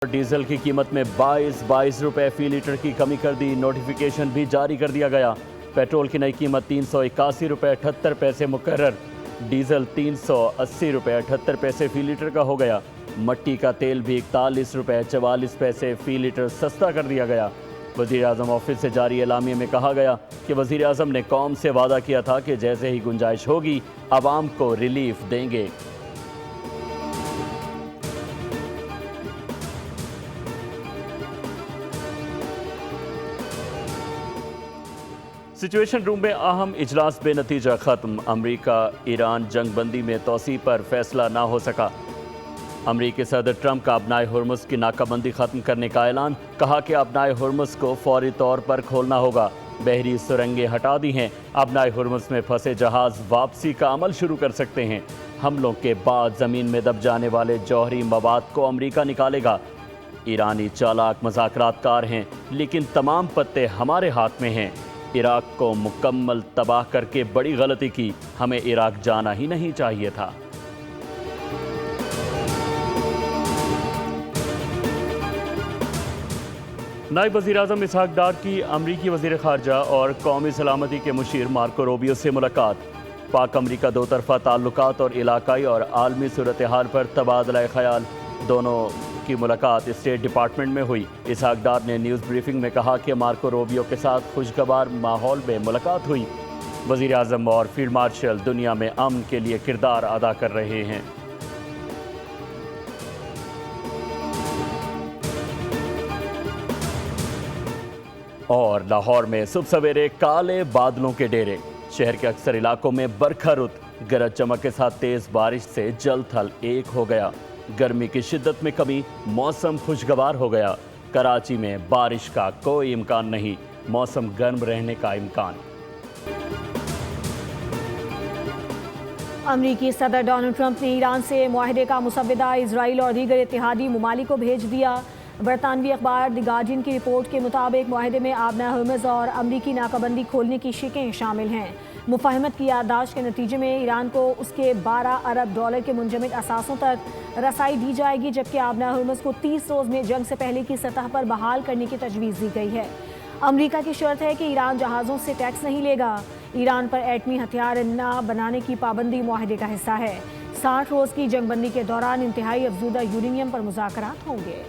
Diesel की कीमत में 22 रुपए फी लीटर की कमी कर दी। नोटिफिकेशन भी जारी कर दिया गया। पेट्रोल की नई कीमत 381 रुपए 78 पैसे मुकर्रर। डीजल 380 रुपए 78 पैसे फी लीटर का हो गया। मट्टी का तेल भी 41 रुपए 44 पैसे फी लीटर सस्ता कर दिया गया। वज़ीर आज़म ऑफिस से जारी एलामिया में कहा गया कि वज़ीर आज़म ने कौम से वादा किया था कि जैसे ही गुंजाइश होगी आवाम को रिलीफ देंगे। सिचुएशन रूम में अहम इजलास बेनतीजा खत्म। अमरीका ईरान जंग बंदी में तोसी पर फैसला ना हो सका। अमरीकी सदर ट्रंप का अपनाए हुर्मुज़ की नाकाबंदी ख़त्म करने का ऐलान। कहा कि अपनाए हुर्मुज़ को फौरी तौर पर खोलना होगा। बहरी सुरंगें हटा दी हैं। अपनाए हुर्मुज़ में फंसे जहाज़ वापसी का अमल शुरू कर सकते हैं। हमलों के बाद ज़मीन में दब जाने वाले जौहरी मवाद को अमरीका निकालेगा। ईरानी चालाक मुज़ाकरातकार हैं, लेकिन तमाम पत्ते हमारे हाथ में हैं। इराक को मुकम्मल तबाह करके बड़ी गलती की। हमें इराक जाना ही नहीं चाहिए था। नायब वज़ीर आज़म इसहाक डार की अमरीकी वज़ीर ख़ारजा और कौमी सलामती के मुशीर मार्को रूबियो से मुलाकात। पाक अमरीका दो तरफ़ा ताल्लुकात और इलाकाई और आलमी सूरत हाल पर तबादला ख़याल। दोनों की मुलाकात स्टेट डिपार्टमेंट में हुई। इसहाक डार ने न्यूज़ ब्रीफिंग में कहा कि मार्को रूबियो के साथ खुशगवार माहौल में मुलाकात हुई। वज़ीर आज़म और फील्ड मार्शल दुनिया में अमन के लिए किरदार अदा कर रहे हैं। और लाहौर में सुबह सवेरे काले बादलों के डेरे। शहर के अक्सर इलाकों में बरखा रुत। गरज चमक के साथ तेज बारिश से जल थल एक हो गया। गर्मी की शिद्दत में कमी। मौसम खुशगवार हो गया। कराची में बारिश का कोई इम्कान नहीं। मौसम गर्म रहने का इम्कान। अमरीकी सदर डोनाल्ड ट्रंप ने ईरान से मुआहदे का मुसव्वदा इजराइल और दीगर इत्तेहादी ममालिक को भेज दिया। बरतानवी अखबार द गार्डियन की रिपोर्ट के मुताबिक मुआहदे में आबना हुर्मुज़ और अमरीकी नाकाबंदी खोलने की शिकें शामिल हैं। मुफाहमत की याददाश्त के नतीजे में ईरान को उसके 12 अरब डॉलर के मुंजमद असासों तक रसाई दी जाएगी, जबकि आबना हुर्मुज़ को 30 रोज़ में जंग से पहले की सतह पर बहाल करने की तजवीज़ दी गई है। अमरीका की शर्त है कि ईरान जहाज़ों से टैक्स नहीं लेगा। ईरान पर एटमी हथियार न बनाने की पाबंदी मुआहदे का हिस्सा है। 60 रोज़ की जंगबंदी के दौरान इंतहाई अफजूदा यूरेनियम पर मुज़ाकरात होंगे।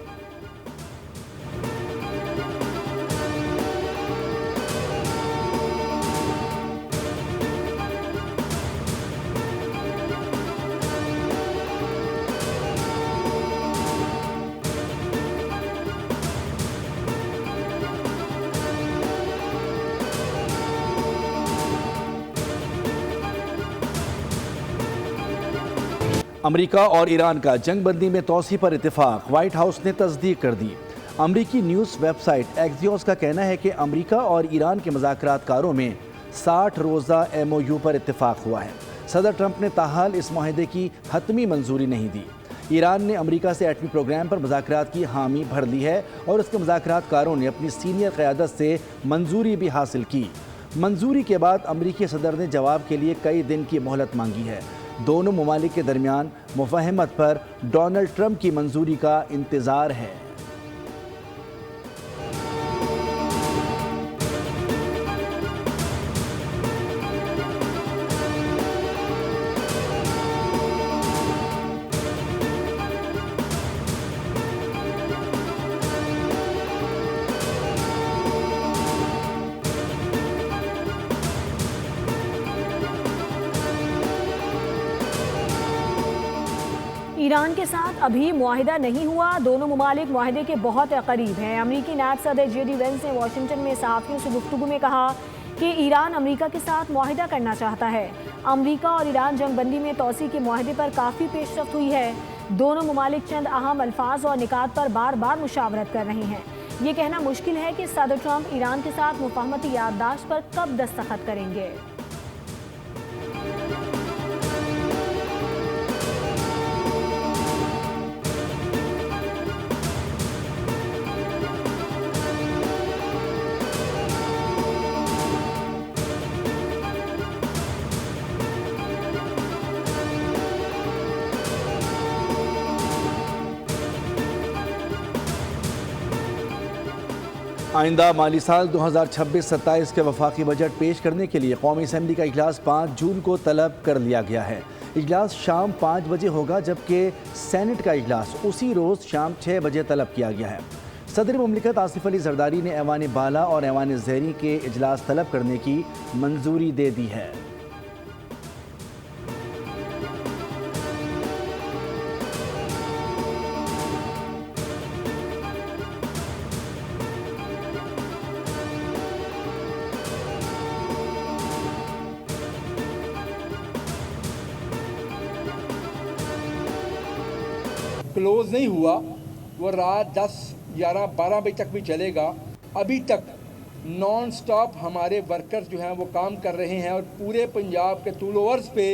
अमरीका और ईरान का जंगबंदी में तोसी पर इत्तेफाक। व्हाइट हाउस ने तस्दीक कर दी। अमरीकी न्यूज़ वेबसाइट एक्सियोस का कहना है कि अमरीका और ईरान के मुज़ाकरातकारों में 60 रोज़ा MOU पर इत्तेफाक हुआ है। सदर ट्रंप ने ताहाल इस मुआहदे की हतमी मंजूरी नहीं दी। ईरान ने अमरीका से एटमी प्रोग्राम पर मुज़ाकरात की हामी भर ली है और उसके मुज़ाकरातकारों ने अपनी सीनियर क़यादत से मंजूरी भी हासिल की। मंजूरी के बाद अमरीकी सदर ने जवाब के लिए कई दिन की मोहलत मांगी है। दोनों ममालिक के दरमियान मुफाहमत पर डोनाल्ड ट्रंप की मंजूरी का इंतज़ार है। ईरान के साथ अभी मुआहिदा नहीं हुआ। दोनों ममालिक मुआहिदे के बहुत करीब हैं। अमरीकी नायब सदर JD वेंस ने वाशिंगटन में सहाफ़ियों से गुफ्तगू में कहा कि ईरान अमरीका के साथ मुआहिदा करना चाहता है। अमरीका और ईरान जंगबंदी में तोसी के मुआहिदे पर काफ़ी पेशरफ्त हुई है। दोनों ममालिक चंद अहम अल्फाज और निकात पर बार बार मुशावरत कर रहे हैं। ये कहना मुश्किल है कि सदर ट्रंप ईरान के साथ मुफाहमती याददाश्त पर कब दस्तखत करेंगे। आइंदा माली साल 2026-27 के वफाकी बजट पेश करने के लिए कौमी असम्बली का इजलास 5 जून को तलब कर लिया गया है। इजलास शाम 5 बजे होगा, जबकि सेनेट का इजलास उसी रोज़ शाम 6 बजे तलब किया गया है। सदर मुमलिकत आसिफ अली जरदारी ने ऐवान बाला और ऐवान ज़ेरी के इजलास तलब करने की मंजूरी दे दी है। क्लोज़ नहीं हुआ, वो रात 10, 11, 12 बजे तक भी चलेगा। अभी तक नॉन स्टॉप हमारे वर्कर्स जो हैं वो काम कर रहे हैं और पूरे पंजाब के तूल अर्ज़ पे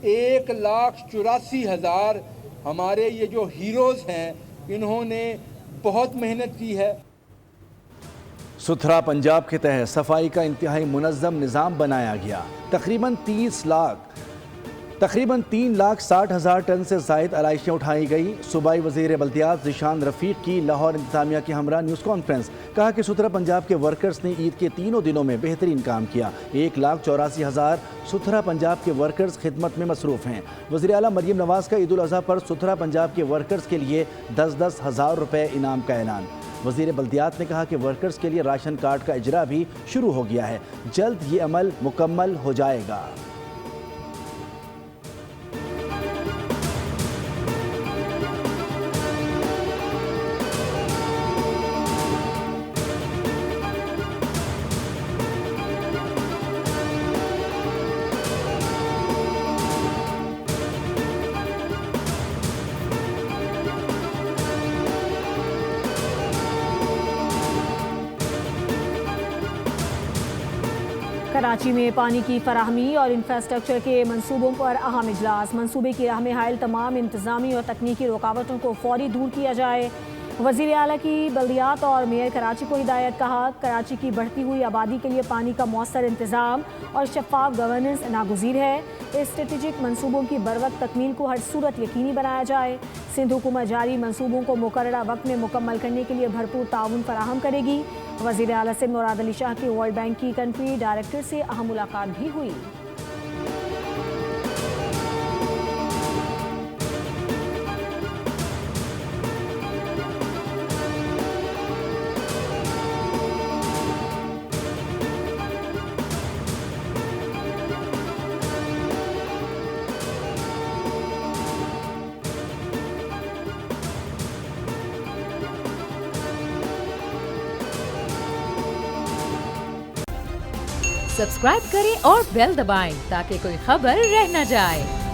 1,84,000 हमारे ये जो हीरोज़ हैं, इन्होंने बहुत मेहनत की है। सुथरा पंजाब के तहत सफाई का इंतहाई मुनज़्ज़म निज़ाम बनाया गया। तकरीबन 3,60,000 टन से ज़ायद आलाइशें उठाई गई। सूबाई वज़ीर बल्दियात ज़ीशान रफ़ीक की लाहौर इंतज़ामिया की हमरा न्यूज़ कॉन्फ्रेंस। कहा कि सुथरा पंजाब के वर्कर्स ने ईद के तीनों दिनों में बेहतरीन काम किया। 1,84,000 सुथरा पंजाब के वर्कर्स खिदमत में मसरूफ़ हैं। वज़ीर आला मरीम नवाज़ का ईद उल अज़हा पर सुथरा पंजाब के वर्कर्स के लिए 10-10 हज़ार रुपये इनाम का ऐलान। वज़ीर बल्दियात ने कहा कि वर्कर्स के लिए राशन कार्ड का इजरा भी शुरू हो गया है, जल्द ये अमल मुकम्मल हो जाएगा। कराची में पानी की फराहमी और इंफ्रास्ट्रक्चर के मंसूबों पर अहम इजलास। मंसूबे की राह में हायल तमाम इंतजामी और तकनीकी रुकावटों को फौरी दूर किया जाए। वज़ीर आला की बल्दियात और मेयर कराची को हिदायत। कहा, कराची की बढ़ती हुई आबादी के लिए पानी का मौसर इंतज़ाम और शफाफ गवर्नेंस नागुज़ीर है। स्ट्रेटेजिक मंसूबों की बरवक्त तकमील को हर सूरत यकीनी बनाया जाए। सिंध हुकूमत जारी मंसूबों को मुकर्ररा वक्त में मुकम्मल करने के लिए भरपूर ताउन फराहम करेगी। वज़ीर आला सिंध मुराद अली शाह की वर्ल्ड बैंक की कंट्री डायरेक्टर से अहम मुलाकात भी हुई। सब्सक्राइब करें और बेल दबाएं ताकि कोई खबर रह न जाए।